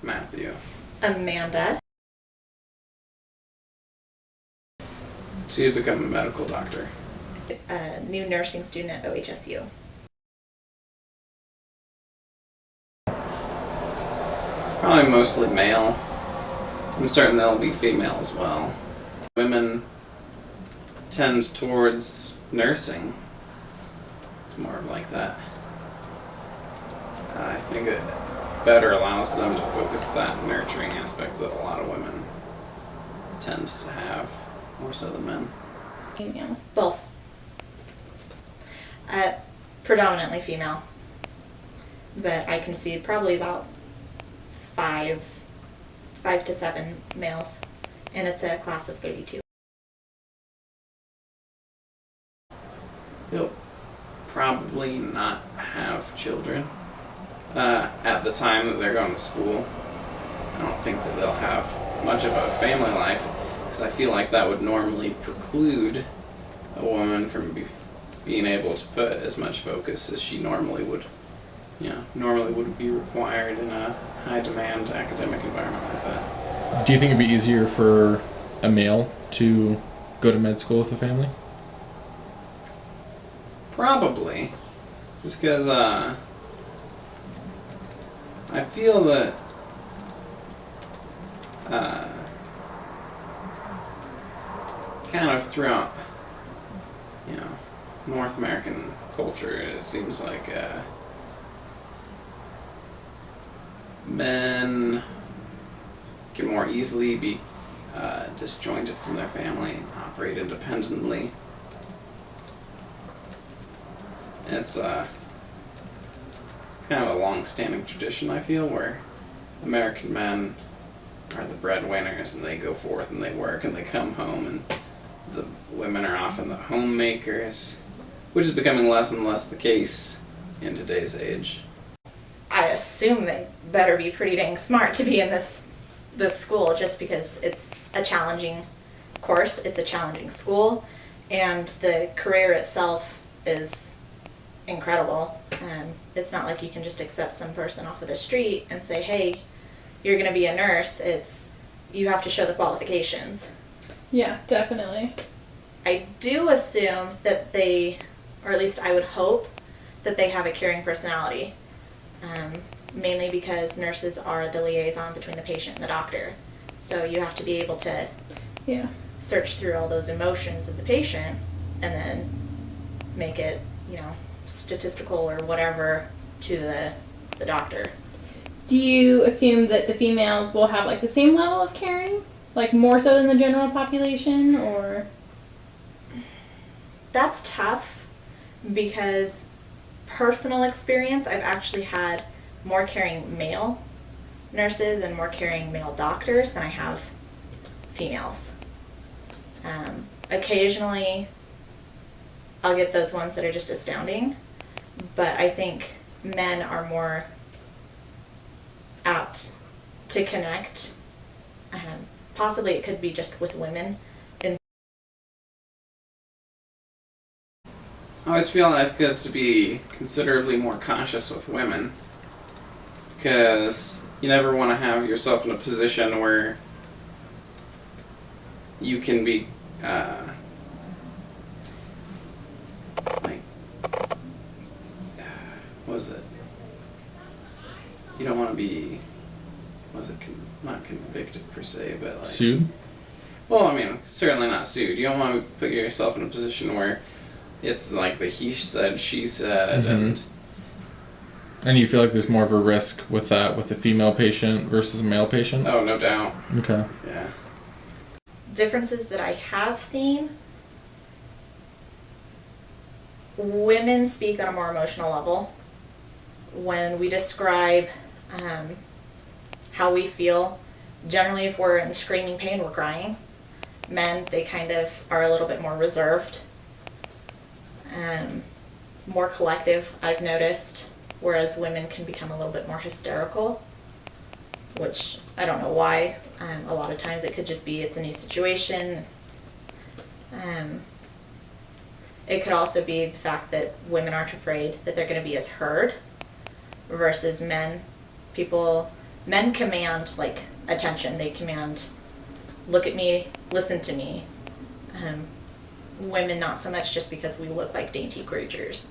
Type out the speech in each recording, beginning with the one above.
Matthew. Amanda. To become a medical doctor. A new nursing student at OHSU. Probably mostly male. I'm certain there'll be female as well. Women tend towards nursing. It's more like that. I think it better allows them to focus that nurturing aspect that a lot of women tend to have, more so than men. Female. Both. Predominantly female. But I can see probably about five to seven males. And it's a class of 32. They'll probably not have children at the time that they're going to school. I don't think that they'll have much of a family life, because I feel like that would normally preclude a woman from being able to put as much focus as she normally would be required in a high demand academic environment like that. Do you think it'd be easier for a male to go to med school with a family? Probably. Just because I feel that kind of throughout, North American culture, it seems like men can more easily be disjointed from their family and operate independently. It's kind of a long-standing tradition, I feel, where American men are the breadwinners and they go forth and they work and they come home, and the women are often the homemakers, which is becoming less and less the case in today's age. I assume they better be pretty dang smart to be in this school, just because it's a challenging course, it's a challenging school, and the career itself is incredible. It's not like you can just accept some person off of the street and say, hey, you're going to be a nurse. You have to show the qualifications. Yeah, definitely. I do assume that they, or at least I would hope, that they have a caring personality. Mainly because nurses are the liaison between the patient and the doctor. So you have to be able to search through all those emotions of the patient and then make it, statistical or whatever to the doctor. Do you assume that the females will have like the same level of caring? Like more so than the general population, or? That's tough, because personal experience, I've actually had more caring male nurses and more caring male doctors than I have females. Occasionally I'll get those ones that are just astounding, but I think men are more apt to connect. Possibly it could be just with women. I always feel I've got to be considerably more cautious with women, because you never want to have yourself in a position where you can be you don't want to be, not convicted per se, but like Sued? Well, I mean, certainly not sued. You don't want to put yourself in a position where it's like the he said, she said, And you feel like there's more of a risk with that, with a female patient versus a male patient? Oh, no doubt. Okay. Yeah. Differences that I have seen, women speak on a more emotional level. When we describe how we feel, generally if we're in screaming pain, we're crying. Men, they kind of are a little bit more reserved. More collective, I've noticed, whereas women can become a little bit more hysterical, which I don't know why. A lot of times it could just be it's a new situation. It could also be the fact that women aren't afraid that they're going to be as heard versus men. Men command like attention. They command, look at me, listen to me. Women not so much, just because we look like dainty creatures.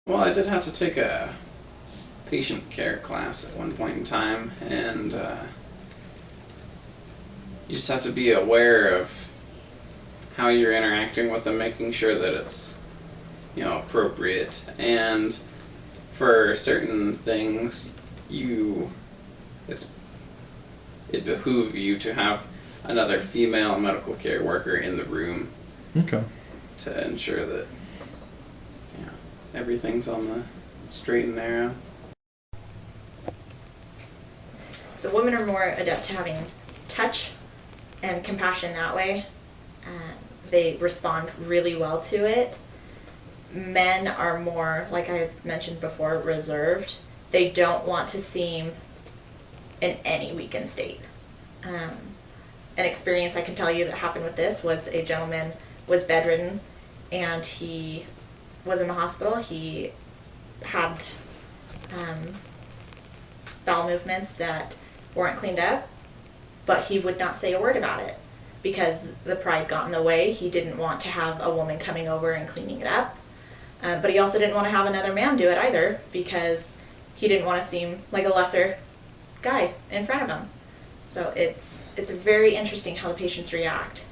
Well, I did have to take a patient care class at one point in time, and you just have to be aware of how you're interacting with them, making sure that it's, you know, appropriate. And for certain things, it behooves you to have another female medical care worker in the room Okay. to ensure that, you know, everything's on the straight and narrow. So women are more adept to having touch and compassion that way. They respond really well to it. Men are more, like I mentioned before, reserved. They don't want to seem in any weakened state. An experience I can tell you that happened with this was a gentleman was bedridden and he was in the hospital. He had bowel movements that weren't cleaned up, but he would not say a word about it because the pride got in the way. He didn't want to have a woman coming over and cleaning it up, but he also didn't want to have another man do it either because he didn't want to seem like a lesser guy in front of him. So it's very interesting how the patients react.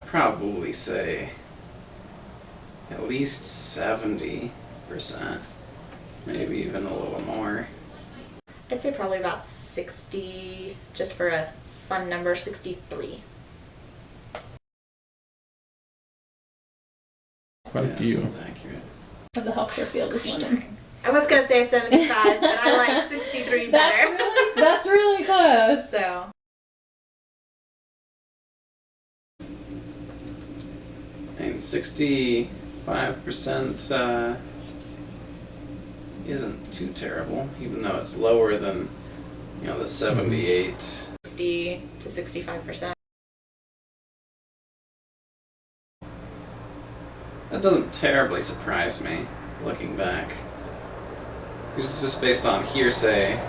Probably say at least 70%, maybe even a little more. I'd say probably about 60, just for a fun number, 63. Quite a Yeah, few. sounds accurate. Of the healthcare field is women. I was gonna say 75, but I like 63 better. That's really close. So I mean, 65% isn't too terrible, even though it's lower than, you know, the 78. 60 to 65%. That doesn't terribly surprise me, looking back. It's just based on hearsay.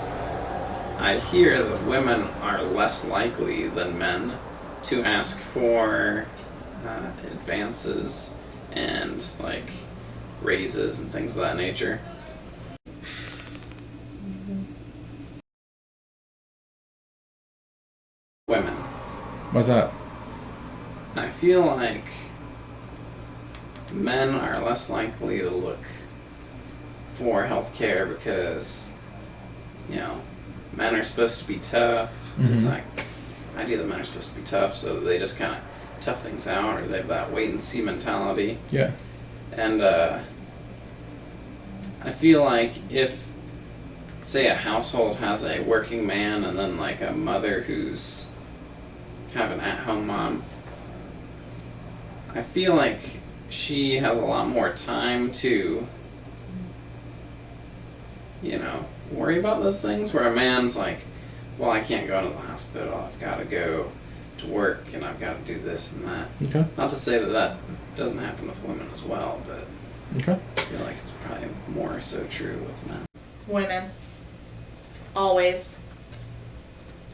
I hear that women are less likely than men to ask for advances and like raises and things of that nature. Women. What's that? I feel like men are less likely to look for health care because, you know, men are supposed to be tough. It's like, idea that men are supposed to be tough, so they just kind of tough things out, or they have that wait and see mentality. Yeah. And I feel like if, say, a household has a working man and then like a mother who's kind of an at-home mom, I feel like she has a lot more time to, you know, worry about those things, where a man's like, well, I can't go to the hospital, I've got to go to work and I've got to do this and that. Okay. Not to say that that doesn't happen with women as well, but Okay. I feel like it's probably more so true with men. Women. Always.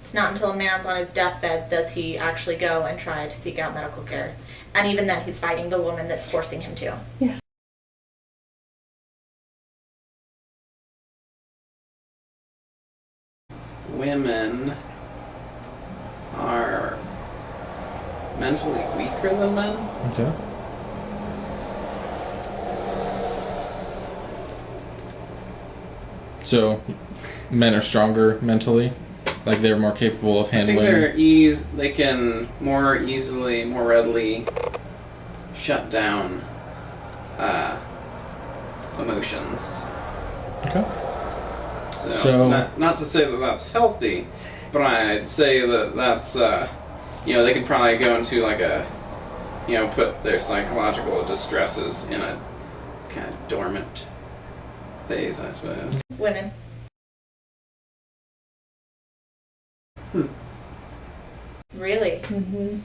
It's not until a man's on his deathbed does he actually go and try to seek out medical care. And even then, he's fighting the woman that's forcing him to. Yeah. Women are mentally weaker than men. Okay. So, men are stronger mentally, like they're more capable of I think handling. they can more easily, more readily shut down emotions. Okay. So not to say that that's healthy, but I'd say that that's you know, they could probably go into like a, you know, put their psychological distresses in a kind of dormant phase, I suppose. Women. Really? Mm-hmm.